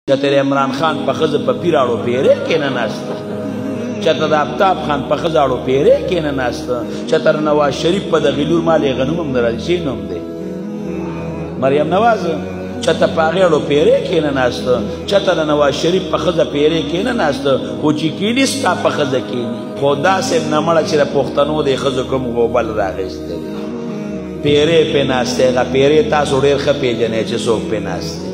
چتر عمران خان په ښځه په پیراړو پیرې کې نه ناسته، چتر د آفتاب خان په ښځاړو پیرې کې نه ناسته، چتر نواز شریف په دغې لور مالې غنم هم نه راځي، څه نوم دی مریم نواز، چته په هغې اړو پیرې کې نه ناسته، چته د نواز شریف په ښځه پیرې کې نه ناسته، خو چې کیني ستا په ښځه کیني. خو داسې نه مړه چې د پښتنو د ښځو کوم غوبل راغېستی دی، پیرې پې ناستی، هغه پیرې تاسو ډېر ښه پېژنئ چې څوک پې ناست دی،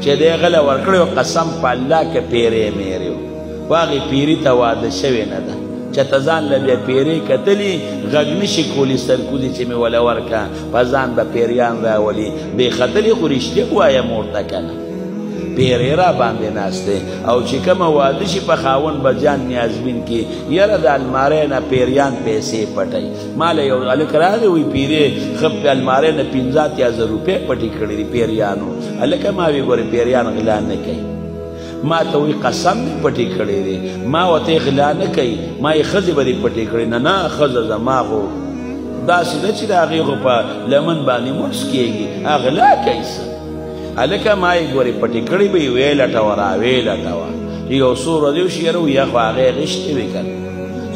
چې دی غله ورکړی و قسم په الله که پیرې میرې و، خو هغې پیري ته واده شوې نه ده، چته ځان له بیا پیرې کتلي غږ نشي کولی سرکوزي چې مې وله ورکه په ځان به پیریان راولي، بې ختلي خو رښتیا وایم ورته که نه پیرې را باندې ناست دی. او چې کومه واده شي په خاوند به جان نیازبین کې یاره د المارۍ نه پیریان پیسې پټوي. ما له یو هلک راغی وایي پیرې ښه المارۍ نه 15,000 روپۍ پټې کړي دي پیریانو. هلکه ما وی ګورې پیریان غلا نه کوي، ما ته وی قسم دې پټې کړی دی، ما ورته غلا نه کوي، ما یې ښځې به دې پټې کړې. نه نه ښځه زما خو داسې ده چې د هغې خو په لمن باندې مونځ کېږي، غلا کوي څه. هلکه ما یې ګورې پټې کړې به یې ویې لټوه را ویې لټوه، یو څو ورځې وشي یاره ویه خو هغې غېشتې وې که نه.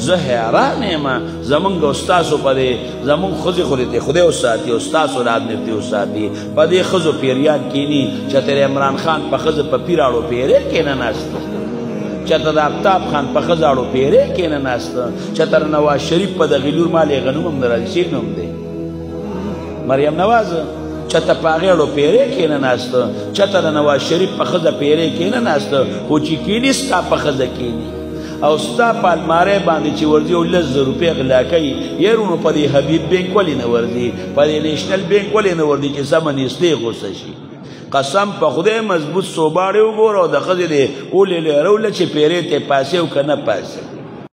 زه حیران یم زمونږ او ستاسو په دې زمونږ ښځې خو دې خدای وساتي او ستاسو رات نږدې وساتي، په دې ښځو پیریان کیني. چتر عمران خان په ښځه په پیراړو پیرې کې نه ناسته، چتر د آفتاب خان په ښځاړو پیرې کې نه ناسته، چتر نواز شریف په دغې لور مالې غنم هم نه راځي، څه نوم دی مریم نواز، چته په هغې اړو پیرې کې نه ناسته، چته د نواز شریف په ښځه پیرې کې نه ناسته، خو چې کیني ستا په ښځه کیني. او ستا په المارۍ باندې چې ورځي او 10,000 روپۍ غلا کوي، یارونو په دې حبیب بینک ولې نه ورځي، په دې نیشنل بینک ولې نه ورځي چې سمه نیستې غوسه شي. قسم په خدای مضبوط صوباړې وګوره او د ښځې دې ولې لروله چې پیرې ته پاسې او که نه پاسې.